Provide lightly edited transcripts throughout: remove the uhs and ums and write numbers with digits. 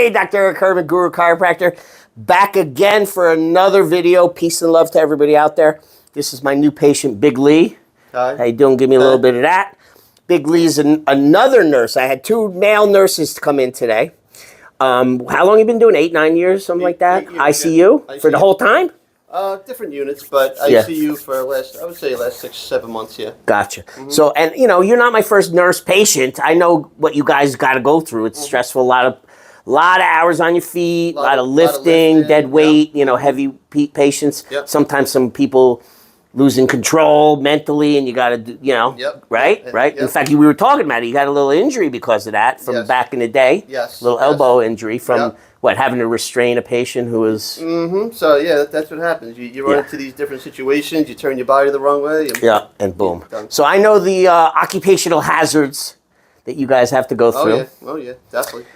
Hey, Dr. Eric Herman, Guru Chiropractor, back again for another video. Peace and love to everybody out there. This is my new patient, Big Lee. Hi. How you doing? Give me a little bit of that. Big Lee's another nurse. I had two male nurses to come in today. How long you been doing? 8, 9 years, something like that? 8 years, ICU? yeah. For the whole time? Different units, but ICU for last 6, 7 months, yeah. Gotcha. So, and you know, you're not my first nurse patient. I know what you guys got to go through. It's stressful. A lot of hours on your feet, a lot of lifting, dead weight. You know, heavy patients. Yep. Sometimes some people losing control mentally, and you got to do, you know, right. Yep. In fact, we were talking about it. You got a little injury because of that from back in the day. Yes. A little elbow injury from what, having to restrain a patient who was. So yeah, that's what happens. You run into these different situations. You turn your body the wrong way. And boom. So I know the occupational hazards that you guys have to go through. Oh yeah, definitely.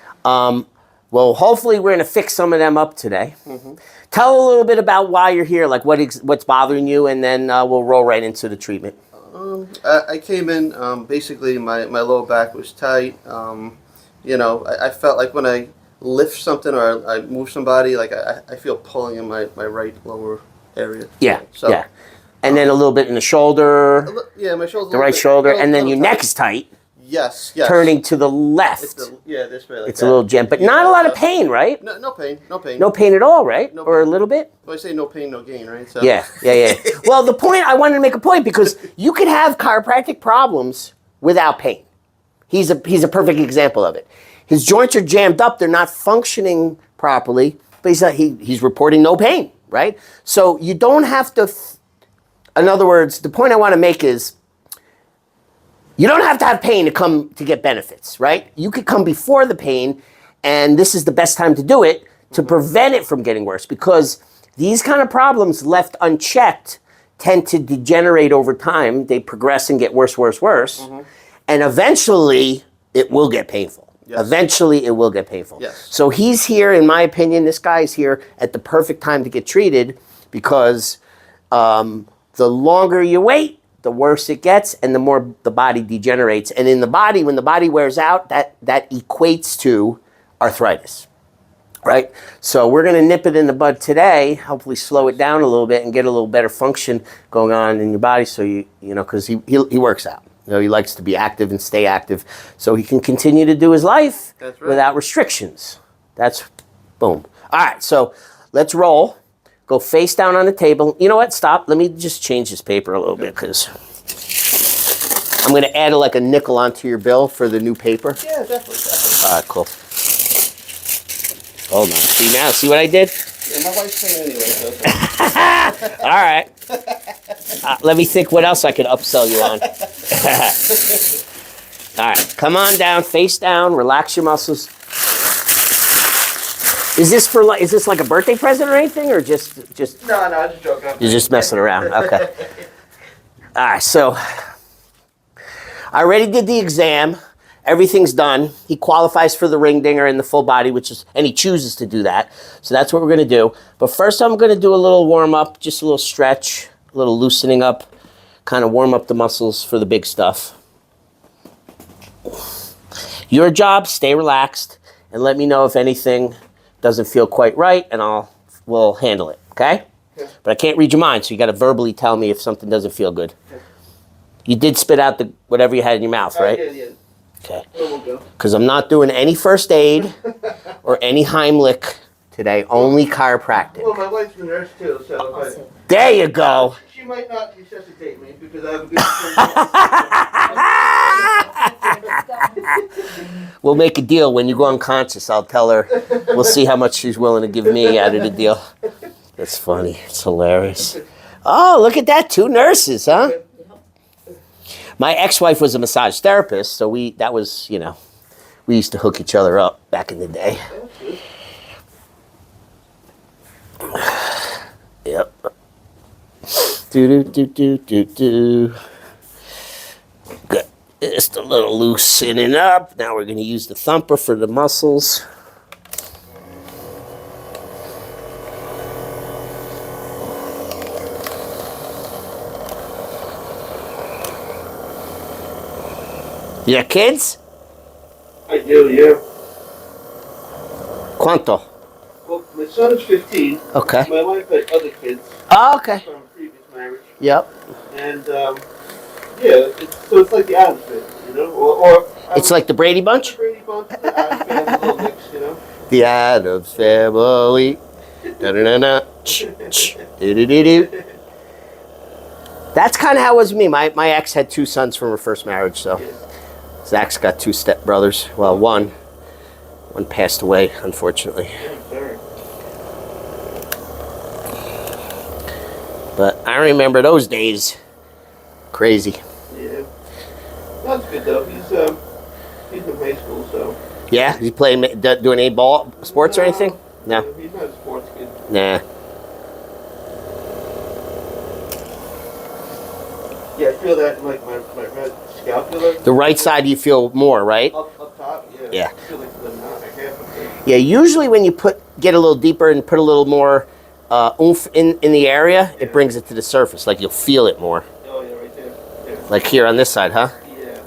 Well, hopefully we're going to fix some of them up today. Tell a little bit about why you're here, like what's bothering you, and then we'll roll right into the treatment. I came in, basically my lower back was tight. You know, I felt like when I lift something or I move somebody, like I feel pulling in my right lower area. Yeah, And then a little bit in the shoulder. Yeah, my shoulder. The right shoulder, and then your neck is tight. Yes. Turning to the left. This way. Like it's a little jammed, but not a lot of pain, right? No pain. No pain at all, right? Or a little bit? Well, I say no pain, no gain, right? So. Yeah. Well, the point, I wanted to make a point because you could have chiropractic problems without pain. He's a perfect example of it. His joints are jammed up, they're not functioning properly, but he's reporting no pain, right? So you don't have to, in other words, the point I want to make is, you don't have to have pain to get benefits, right? You could come before the pain, and this is the best time to do it to prevent it from getting worse, because these kind of problems left unchecked tend to degenerate over time. They progress and get worse, and eventually it will get painful. Eventually it will get painful. So he's here, in my opinion, this guy is here at the perfect time to get treated, because the longer you wait, the worse it gets, and the more the body degenerates. And in the body, when the body wears out, that equates to arthritis, right? So we're going to nip it in the bud today, hopefully slow it down a little bit and get a little better function going on in your body. So you know, because he works out. You know, he likes to be active and stay active, so he can continue to do his life without restrictions. That's boom. All right, so let's roll. Go face down on the table. You know what? Stop. Let me just change this paper a little bit, because I'm going to add like a nickel onto your bill for the new paper. Yeah, definitely. All right, cool. Hold on. See what I did? Yeah, my wife's paying anyway. So. All right. Let me think what else I could upsell you on. All right. Come on down. Face down. Relax your muscles. Is this like a birthday present or anything, or just? No, I'm just joking. You're just messing around. Okay. All right. So I already did the exam. Everything's done. He qualifies for the ring dinger and the full body, and he chooses to do that. So that's what we're going to do. But first, I'm going to do a little warm up, just a little stretch, a little loosening up, kind of warm up the muscles for the big stuff. Your job, stay relaxed, and let me know if anything doesn't feel quite right, and we'll handle it, okay? But I can't read your mind, so you got to verbally tell me if something doesn't feel good. You did spit out whatever you had in your mouth, right? Yeah. Okay. Because I'm not doing any first aid or any Heimlich today, only chiropractic. Well, my wife's a nurse too, so there you go. She might not resuscitate me because I have a good We'll make a deal. When you go unconscious, I'll tell her. We'll see how much she's willing to give me out of the deal. That's funny. It's hilarious. Oh, look at that. 2 nurses, huh? My ex-wife was a massage therapist, so we used to hook each other up back in the day. Yep. Do. Good. Just a little loosening up. Now we're going to use the thumper for the muscles. You got kids? I do, yeah. Quanto? Well, my son is 15. Okay. My wife had other kids Oh, okay. from a previous marriage. Yep. And, so it's like the Adams family, you know? Or It's like the Brady Bunch? The Brady Bunch, the Adams family, a little mix, you know? The Adams family. Da-da-da-da. Do-do-do-do. That's kind of how it was with me. My ex had 2 sons from her first marriage, so. Zach's got 2 stepbrothers. Well, one passed away, unfortunately. But I remember those days. Crazy. Yeah. That's good, though. He's in high school, so. Yeah? Is he playing, doing any ball sports or anything? No. He's not a sports kid. Nah. Yeah, I feel that in like my right scapula. The right side you feel more, right? Up top, yeah. Yeah. I feel like the knot, like half of it. Yeah, usually when you get a little deeper and put a little more oomph in the area, it brings it to the surface. Like you'll feel it more. Oh, yeah, right there. Yeah. Like here on this side, huh? Yeah.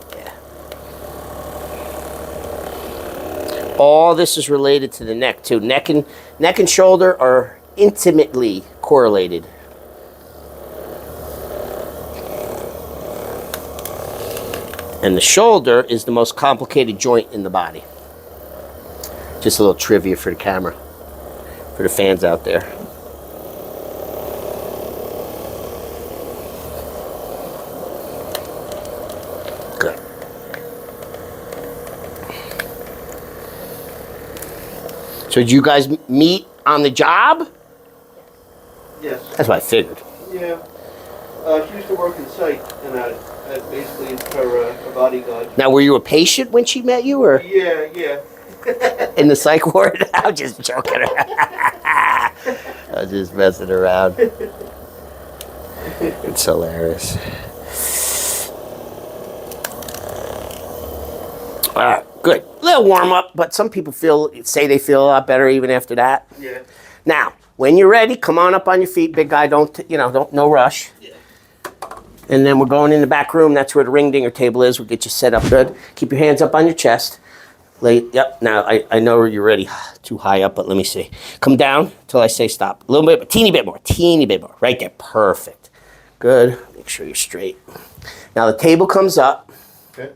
All this is related to the neck too. Neck and shoulder are intimately correlated. And the shoulder is the most complicated joint in the body. Just a little trivia for the camera, for the fans out there. Good. So did you guys meet on the job? Yes. That's what I figured. Yeah. She used to work in psych, and I basically her bodyguard. Now, were you a patient when she met you, or Yeah. in the psych ward? I'm just joking around. I'm just messing around. It's hilarious. All right, good. A little warm up, but some people say they feel a lot better even after that. Yeah. Now, when you're ready, come on up on your feet, big guy. No rush. Yeah. And then we're going in the back room. That's where the ring dinger table is. We'll get you set up good. Keep your hands up on your chest. Yep. Now, I know you're ready. Too high up, but let me see. Come down until I say stop. A little bit, a teeny bit more. Right there. Perfect. Good. Make sure you're straight. Now, the table comes up. Okay.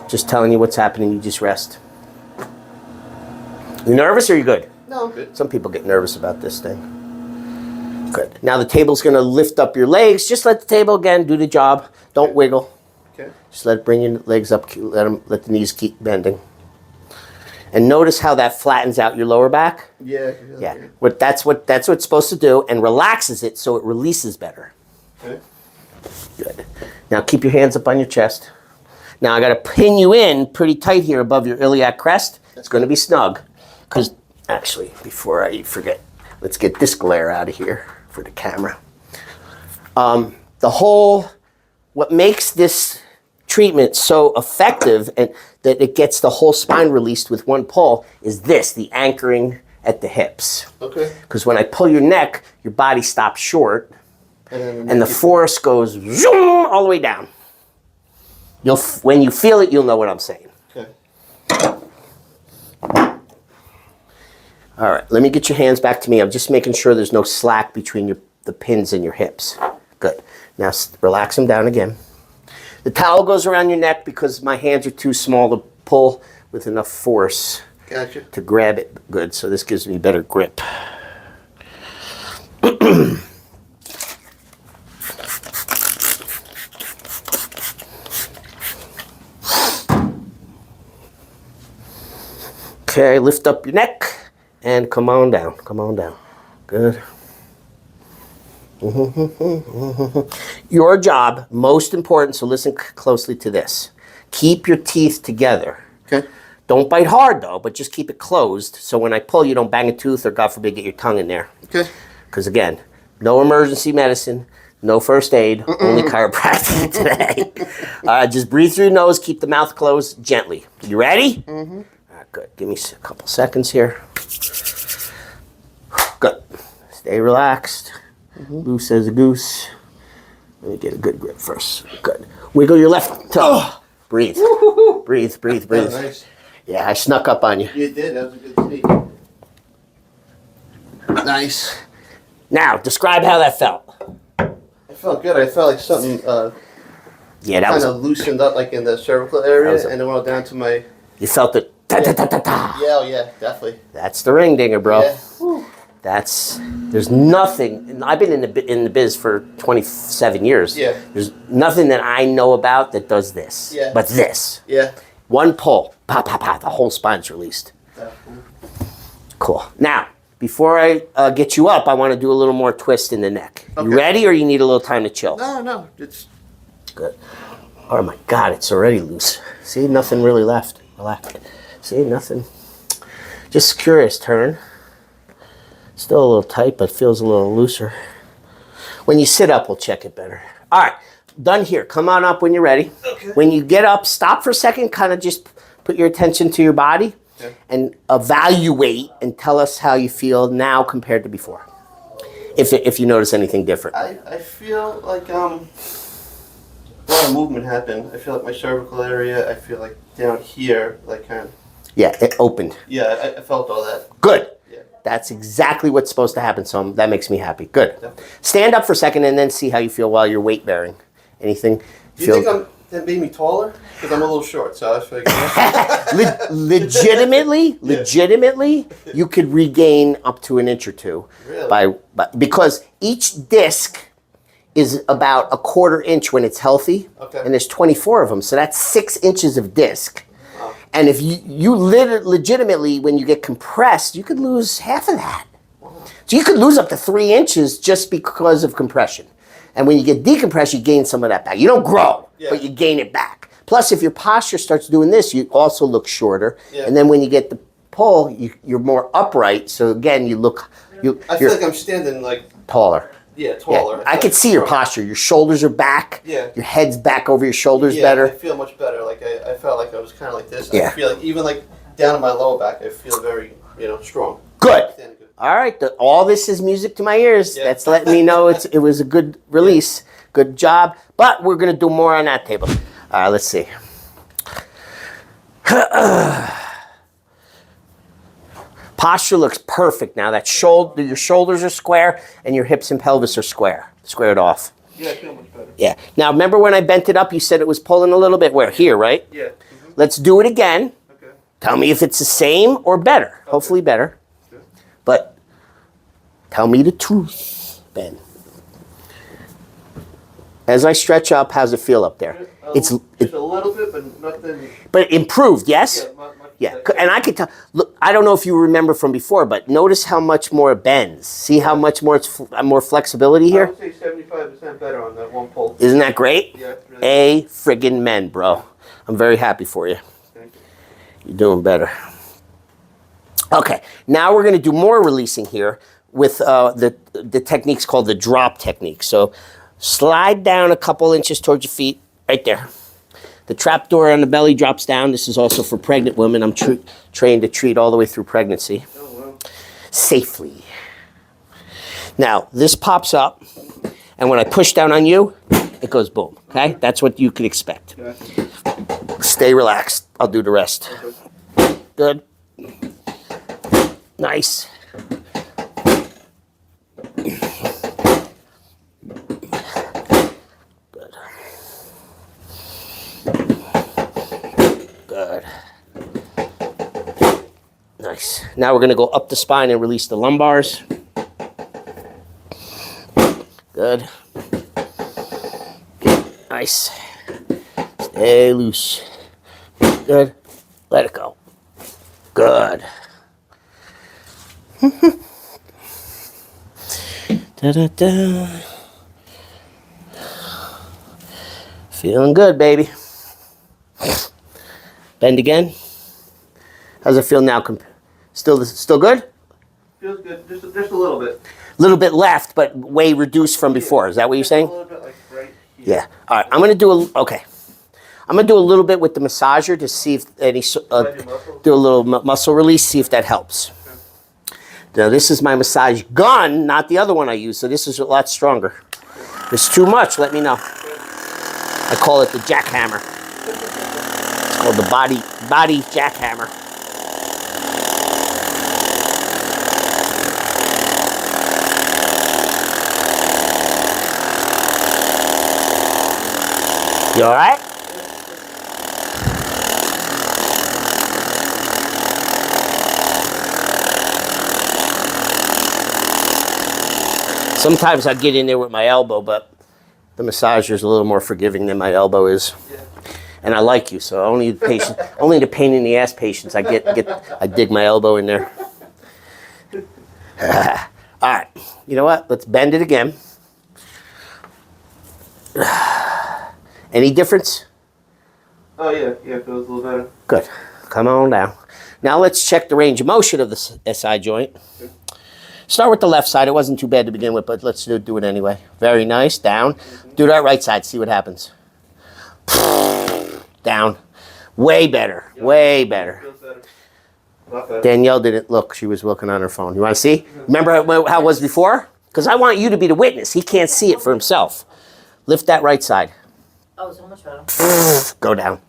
Just telling you what's happening. You just rest. You nervous or you good? No, I'm good. Some people get nervous about this thing. Good. Now the table's going to lift up your legs. Just let the table, again, do the job. Don't wiggle. Okay. Just bring your legs up. Let the knees keep bending. And notice how that flattens out your lower back. Yeah. Yeah. That's what it's supposed to do, and relaxes it so it releases better. Okay. Good. Now keep your hands up on your chest. Now I got to pin you in pretty tight here above your iliac crest. It's going to be snug. Because, actually, before I forget, let's get this glare out of here for the camera. What makes this treatment so effective and that it gets the whole spine released with one pull is the anchoring at the hips. Okay. Because when I pull your neck, your body stops short, and the force goes zoom all the way down. When you feel it, you'll know what I'm saying. Okay. All right, let me get your hands back to me. I'm just making sure there's no slack between the pins and your hips. Good. Now relax them down again. The towel goes around your neck because my hands are too small to pull with enough force Gotcha. to grab it good. So this gives me better grip. Okay, lift up your neck and come on down. Come on down. Good. Your job, most important, so listen closely to this. Keep your teeth together. Okay. Don't bite hard, though, but just keep it closed. So when I pull, you don't bang a tooth or, God forbid, get your tongue in there. Okay. Because, again, no emergency medicine, no first aid, only chiropractic today. Just breathe through your nose, keep the mouth closed gently. You ready? Mm-hmm. All right, good. Give me a couple seconds here. Good. Stay relaxed. Loose as a goose. Let me get a good grip first. Good. Wiggle your left toe. Breathe. Breathe. Oh, nice. Yeah, I snuck up on you. You did. That was a good sneak. Nice. Now, describe how that felt. It felt good. I felt like something Yeah, that kind was. of loosened up, like in the cervical area, was and it went down to my. You felt it. Ta ta ta ta ta. Yeah, oh yeah, definitely. That's the ring dinger, bro. Yeah. Whew. There's nothing, and I've been in the biz for 27 years. Yeah. There's nothing that I know about that does this. Yeah. But this. Yeah. One pull, pop, pop, pop, the whole spine's released. Definitely. Cool. Now, before I get you up, I want to do a little more twist in the neck. Okay. You ready, or you need a little time to chill? No, it's Good. Oh my God, it's already loose. See, nothing really left. See, nothing. Just curious, turn. Still a little tight, but feels a little looser. When you sit up, we'll check it better. All right, done here. Come on up when you're ready. Okay. When you get up, stop for a second, kind of just put your attention to your body and evaluate and tell us how you feel now compared to before. If you notice anything different. I feel like a lot of movement happened. I feel like my cervical area. I feel like down here, like kind of. Yeah, it opened. Yeah, I felt all that. Good. Yeah. That's exactly what's supposed to happen, so that makes me happy. Good. Definitely. Stand up for a second and then see how you feel while you're weight bearing. Anything? Do you think that made me taller? Because I'm a little short, so I figured. legitimately, you could regain up to an inch or two. Really? Because each disc is about a quarter inch when it's healthy, Okay. and there's 24 of them, so that's 6 inches of disc. Wow. And if you legitimately, when you get compressed, you could lose half of that. Wow. So you could lose up to 3 inches just because of compression. And when you get decompressed, you gain some of that back. You don't grow, but you gain it back. Plus, if your posture starts doing this, you also look shorter. Yeah. And then when you get the pull, you're more upright. So again, I feel like I'm standing like. taller. Yeah, taller. Yeah. I could see your posture. Your shoulders are back. Yeah. Your head's back over your shoulders Yeah, better. I feel much better. Like I felt like I was kind of like this. Yeah. I feel like even like down in my lower back, I feel very strong. Good. Standing good. All right. All this is music to my ears. Yeah. That's letting me know it was a good release. Good job. But we're going to do more on that table. Let's see. Posture looks perfect now. Your shoulders are square and your hips and pelvis are squared off. Yeah, I feel much better. Yeah. Now remember when I bent it up, you said it was pulling a little bit? Where? Here, right? Yeah. Mm-hmm. Let's do it again. Okay. Tell me if it's the same or better. Okay. Hopefully better. Okay. But tell me the truth, Ben. As I stretch up, how's it feel up there? Just a little bit, but nothing. But improved, yes? Yeah. And I could tell. Look, I don't know if you remember from before, but notice how much more it bends. See how much more more flexibility here? I would say 75% better on that one pull. Isn't that great? Yeah. Really friggin' men, bro. I'm very happy for you. Thank you. You're doing better. Okay, now we're going to do more releasing here with the techniques called the drop technique. So slide down a couple inches towards your feet, right there. The trap door on the belly drops down. This is also for pregnant women. I'm trained to treat all the way through pregnancy. Oh, wow. Safely. Now, this pops up, and when I push down on you, it goes boom, okay? That's what you could expect. Gotcha. Stay relaxed. I'll do the rest. Okay. Good. Nice. Good. Nice. Now we're going to go up the spine and release the lumbars. Good. Nice. Stay loose. Good. Let it go. Good. Da-da-da. Feeling good, baby. Bend again. How's it feel now? Still good? Feels good. Just a little bit. A little bit left, but way reduced from before. Is that what you're saying? A little bit like right here. Yeah. All right. I'm gonna do a little bit with the massager to see if any do a little muscle release. See if that helps. Okay. Now this is my massage gun, not the other one I use. So this is a lot stronger. If it's too much, let me know. I call it the jackhammer. It's called the body jackhammer. You all right? Sometimes I get in there with my elbow, but the massager's a little more forgiving than my elbow is. Yeah. And I like you, so only the patient, only the pain in the ass patients. I dig my elbow in there. All right, you know what? Let's bend it again. Any difference? Oh yeah, it feels a little better. Good. Come on down. Now let's check the range of motion of the SI joint. Okay. Start with the left side. It wasn't too bad to begin with, but let's do it anyway. Very nice. Down. Do that right side. See what happens. Down. Way better. Yep. Way better. Feels better. A lot better. Danielle didn't look. She was looking on her phone. You want to see? Remember how it was before? Because I want you to be the witness. He can't see it for himself. Lift that right side. Oh, so much better. Go down.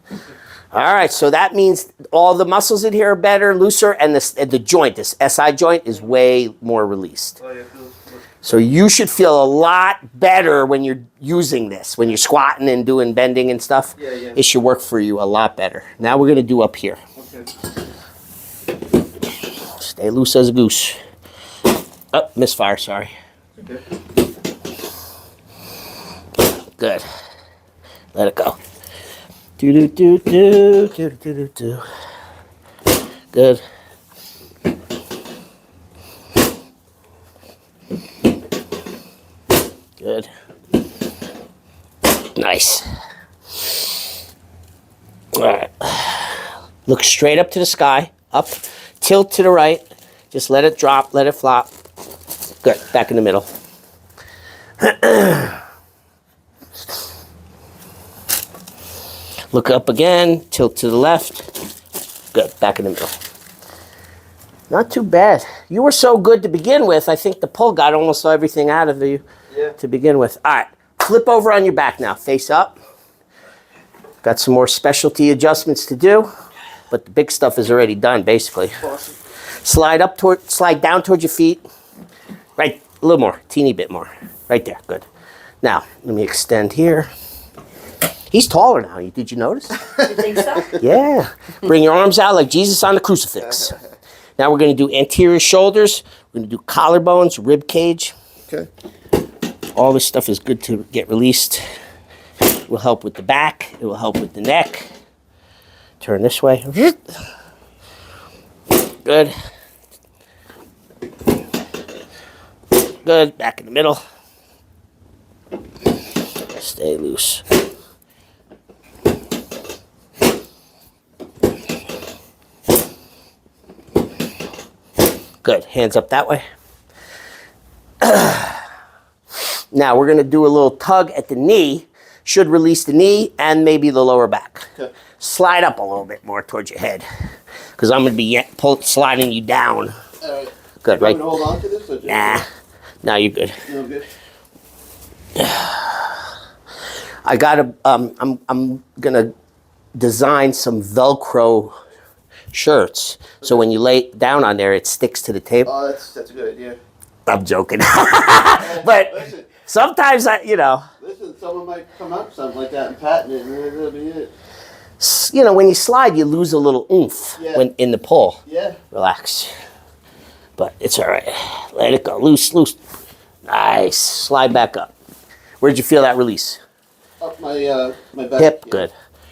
All right, so that means all the muscles in here are better, looser, and the joint, this SI joint, is way more released. Oh yeah, it feels good. So you should feel a lot better when you're using this, when you're squatting and doing bending and stuff. Yeah. It should work for you a lot better. Now we're gonna do up here. Okay. Stay loose as a goose. Oh, misfire, sorry. Okay. Good. Let it go. Do do do do do do do do. Good. Good. Nice. All right. Look straight up to the sky. Up. Tilt to the right. Just let it drop. Let it flop. Good. Back in the middle. Look up again. Tilt to the left. Good. Back in the middle. Not too bad. You were so good to begin with. I think the pull got almost everything out of you to begin with. All right. Flip over on your back now. Face up. Got some more specialty adjustments to do, but the big stuff is already done, basically. Awesome. Slide down towards your feet. Right. A little more. Teeny bit more. Right there. Good. Now, let me extend here. He's taller now. Did you notice? You think so? Yeah. Bring your arms out like Jesus on the crucifix. Now we're going to do anterior shoulders. We're going to do collarbones, rib cage. Okay. All this stuff is good to get released. It will help with the back. It will help with the neck. Turn this way. Good. Good. Back in the middle. Stay loose. Good. Hands up that way. Now we're going to do a little tug at the knee. Should release the knee and maybe the lower back. Okay. Slide up a little bit more towards your head, because I'm going to be sliding you down. All right. Good, You right? want me to hold on to this? Or just, Nah. Now you're good. No good. I got I'm gonna design some Velcro shirts, so when you lay down on there, it sticks to the table. Oh, that's a good idea. I'm joking, but Listen, sometimes listen, someone might come up with something like that and patent it, and then that'll be it. when you slide, you lose a little oomph when in the pull. Yeah. Relax, but it's all right. Let it go, loose. Nice. Slide back up. Where'd you feel that release? Up my back. Hip. Yeah. Good.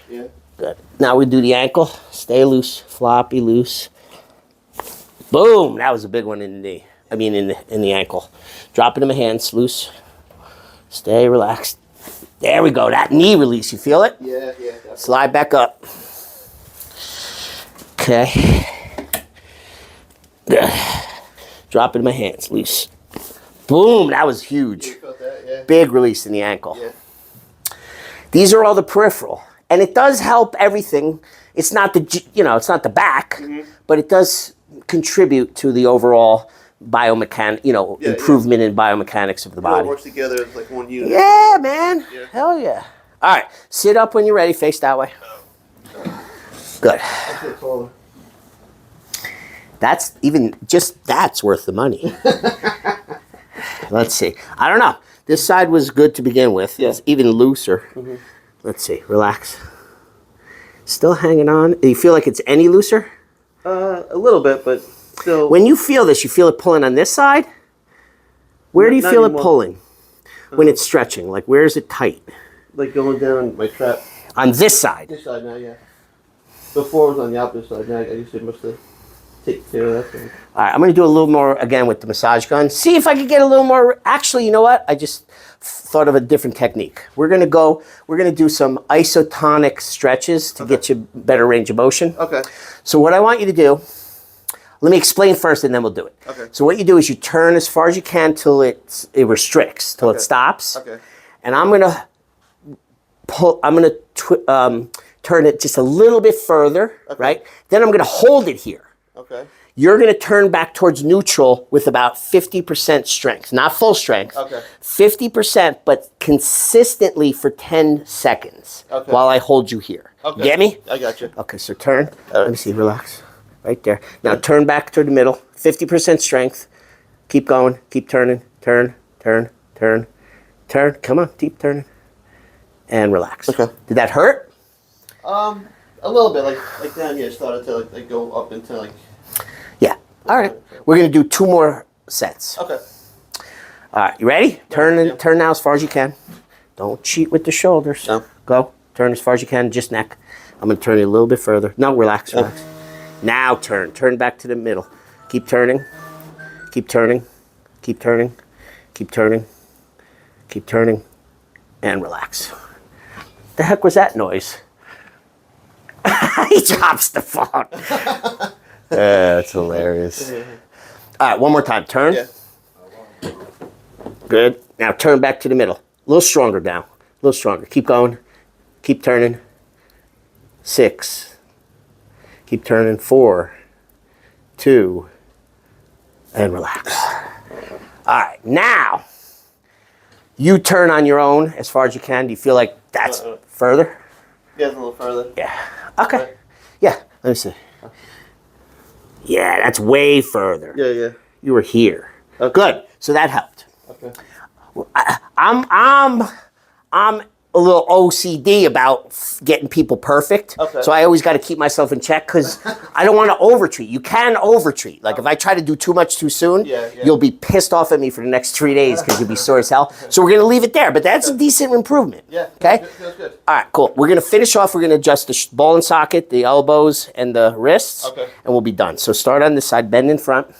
Yeah. Good. Now we do the ankle. Stay loose, floppy loose. Boom! That was a big one in the knee. I mean, in the ankle. Drop it in my hands, loose. Stay relaxed. There we go. That knee release. You feel it? Yeah. Definitely. Slide back up. Okay. Good. Drop it in my hands, loose. Boom! That was huge. You felt that? Yeah. Big release in the ankle. Yeah. These are all the peripheral, and it does help everything. It's not it's not the back, but it does contribute to the overall improvement in biomechanics of the It all body. works together as like one unit. Yeah, man. Yeah. Hell yeah. All right, sit up when you're ready. Face that way. Good. I feel taller. That's worth the money. Let's see. I don't know. This side was good to begin with. Yeah. It's even looser. Let's see. Relax. Still hanging on. Do you feel like it's any looser? A little bit, but still. When you feel this, you feel it pulling on this side? Where do you Not feel anymore. it pulling when it's stretching? Like, where is it tight? Like going down my trap. On this side. This side now, yeah. Before it was on the opposite side. Now I guess it must have taken care of that thing. All right, I'm going to do a little more again with the massage gun. See if I can get a little more. Actually, you know what? I just thought of a different technique. We're going to do some isotonic stretches to get you better range of motion. Okay. So what I want you to do, let me explain first and then we'll do it. Okay. So what you do is you turn as far as you can till it restricts, till it stops. Okay. And I'm going to turn it just a little bit further, right? Then I'm going to hold it here. Okay. You're going to turn back towards neutral with about 50% strength. Not full strength. Okay. 50%, but consistently for 10 seconds while I hold you here. Okay. Get me? I got you. Okay, so turn. Let me see. Relax. Right there. Now turn back toward the middle. 50% strength. Keep going. Keep turning. Turn, turn, turn, turn. Come on. Keep turning. And relax. Okay. Did that hurt? A little bit, like down here, started to like go up into like. Yeah. All right. We're going to do 2 more sets. Okay. All right. You ready? Turn Yeah. turn now as far as you can. Don't cheat with the shoulders. No. Go. Turn as far as you can. Just neck. I'm going to turn you a little bit further. No, relax. Relax. Now turn. Turn back to the middle. Keep turning. Keep turning. Keep turning. Keep turning. Keep turning. And relax. The heck was that noise? He drops the phone. That's hilarious. All right, one more time. Turn. Yeah. Good. Now turn back to the middle. A little stronger now. A little stronger. Keep going. Keep turning. 6. Keep turning. 4, 2, and relax. All right, now you turn on your own as far as you can. Do you feel like that's further? Yeah, it's a little further. Yeah. Okay. Yeah. Let me see. Yeah, that's way further. Yeah, yeah. You were here. Okay. Good. So that helped. Okay. I'm a little OCD about getting people perfect. Okay. So I always got to keep myself in check because I don't want to overtreat. You can overtreat. Like if I try to do too much too soon, you'll be pissed off at me for the next 3 days because you'll be sore as hell. So we're going to leave it there, but that's a decent improvement. Yeah. Okay? Feels good. All right, cool. We're going to finish off. We're going to adjust the ball and socket, the elbows, and the wrists. Okay. And we'll be done. So start on this side, bend in front.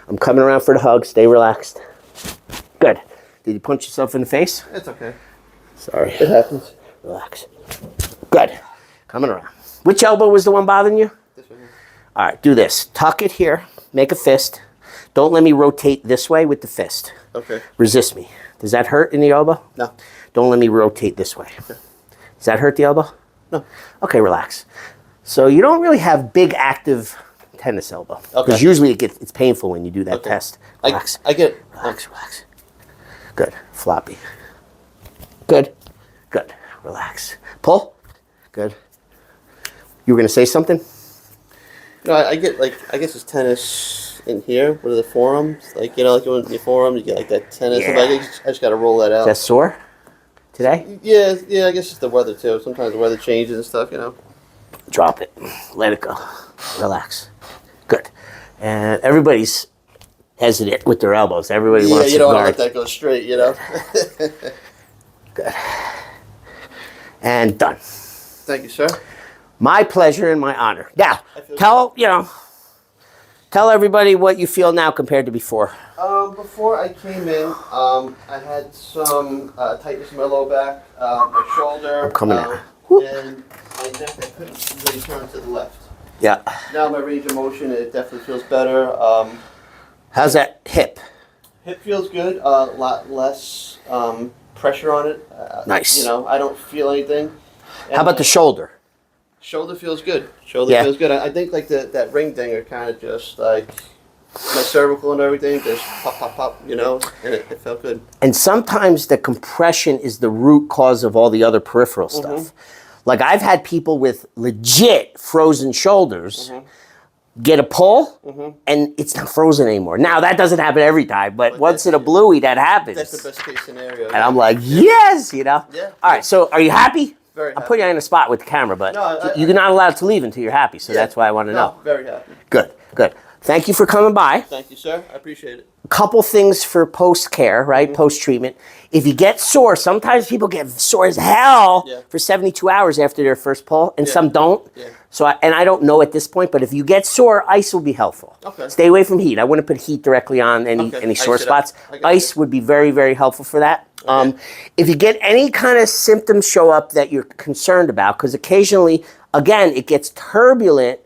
I'm coming around for the hug. Stay relaxed. Good. Did you punch yourself in the face? It's okay. Sorry. It happens. Relax. Good. Coming around. Which elbow was the one bothering you? This one here. All right, do this. Tuck it here. Make a fist. Don't let me rotate this way with the fist. Okay. Resist me. Does that hurt in the elbow? No. Don't let me rotate this way. Does that hurt the elbow? No. Okay, relax. So you don't really have big active tennis elbow. Okay. Because usually it's painful when you do that test. Relax. I get. Relax, relax. Good. Floppy. Good. Good. Relax. Pull. Good. You were going to say something? No, I get like I guess it's tennis in here. What are the forearms? Like like you in your forearm, you get like that tennis. Yeah. I just got to roll that out. Is that sore today? Yeah. I guess it's the weather too. Sometimes the weather changes and stuff. Drop it. Let it go. Relax. Good. And everybody's hesitant with their elbows. Everybody Yeah, wants you to don't want to guard. let that go straight. Good. And done. Thank you, sir. My pleasure and my honor. Now, I feel tell everybody what you feel now compared to before. Before I came in, I had some tightness in my lower back, my shoulder, I'm coming out. Whoop. and my neck. I couldn't really turn to the left. Yeah. Now my range of motion, it definitely feels better. How's that hip? Hip feels good. A lot less pressure on it. Nice. I don't feel anything. How about the shoulder? Shoulder feels good. Shoulder Yeah. feels good. I think like that ring thing are kind of just like my cervical and everything just pop, pop, pop, and it felt good. And sometimes the compression is the root cause of all the other peripheral stuff. Like I've had people with legit frozen shoulders get a pull, and it's not frozen anymore. Now, that doesn't happen every time, but once in a bluey, that happens. That's the best case scenario. And I'm like, yes, you know? Yeah. All right, so are you happy? Very I'm happy. putting you in a spot with the camera, but No, you're not allowed to leave until you're happy, so that's why I want to know. Very happy. Good, good. Thank you for coming by. Thank you, sir. I appreciate it. Couple things for post-care, right? Post-treatment. If you get sore, sometimes people get sore as hell for 72 hours after their first pull, and some don't. Yeah. So, I don't know at this point, but if you get sore, ice will be helpful. Okay. Stay away from heat. I wouldn't put heat directly on any sore Ice it spots. up. I got Ice would be very, very helpful for that. Okay. If you get any kind of symptoms show up that you're concerned about, because occasionally, again, it gets turbulent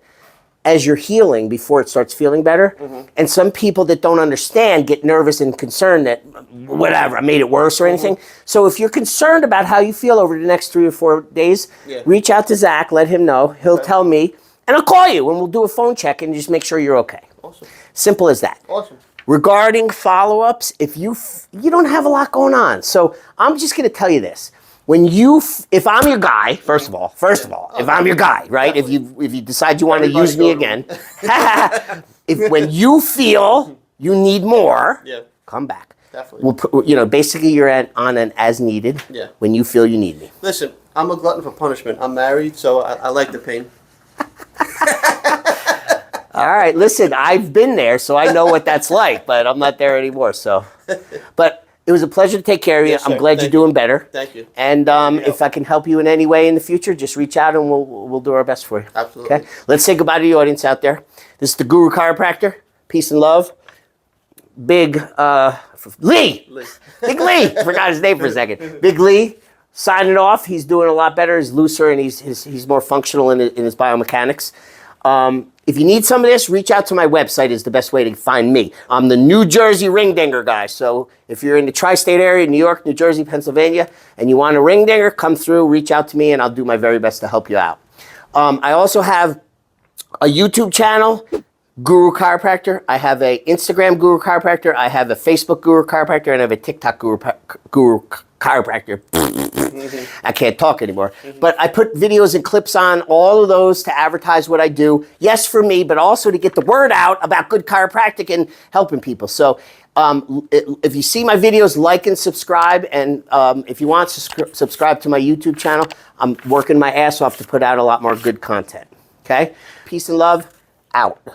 as you're healing before it starts feeling better. And some people that don't understand get nervous and concerned that, whatever, I made it worse or anything. So if you're concerned about how you feel over the next 3 or 4 days, reach out to Zach, let him know. He'll tell me, and I'll call you, and we'll do a phone check and just make sure you're okay. Awesome. Simple as that. Awesome. Regarding follow-ups, if you don't have a lot going on. So I'm just going to tell you this. When if I'm your guy, first of all, if I'm your guy, right? Definitely. If you decide you want to Everybody use me go to again, when you feel you need more, come back. Definitely. We'll put, basically you're on an as needed. Yeah. When you feel you need me. Listen, I'm a glutton for punishment. I'm married, so I like the pain. All right, listen, I've been there, so I know what that's like, but I'm not there anymore. So, but it was a pleasure to take care of you. Yes, I'm sir. glad you're Thank doing better. Thank you. And if I can help you in any way in the future, just reach out and we'll do our best for you. Absolutely. Okay. Let's say goodbye to the audience out there. This is the Guru Chiropractor. Peace and love. Big Lee. Big Lee. Forgot his name for a second. Big Lee. Signing off. He's doing a lot better. He's looser and he's more functional in his biomechanics. If you need some of this, reach out to my website is the best way to find me. I'm the New Jersey ring dinger guy. So if you're in the tri-state area, New York, New Jersey, Pennsylvania, and you want a ring dinger, come through, reach out to me, and I'll do my very best to help you out. I also have a YouTube channel, Guru Chiropractor. I have a Instagram Guru Chiropractor. I have a Facebook Guru Chiropractor, and I have a TikTok Guru Chiropractor. I can't talk anymore. But I put videos and clips on all of those to advertise what I do. Yes, for me, but also to get the word out about good chiropractic and helping people. So if you see my videos, like and subscribe. And if you want to subscribe to my YouTube channel, I'm working my ass off to put out a lot more good content. Okay? Peace and love. Out.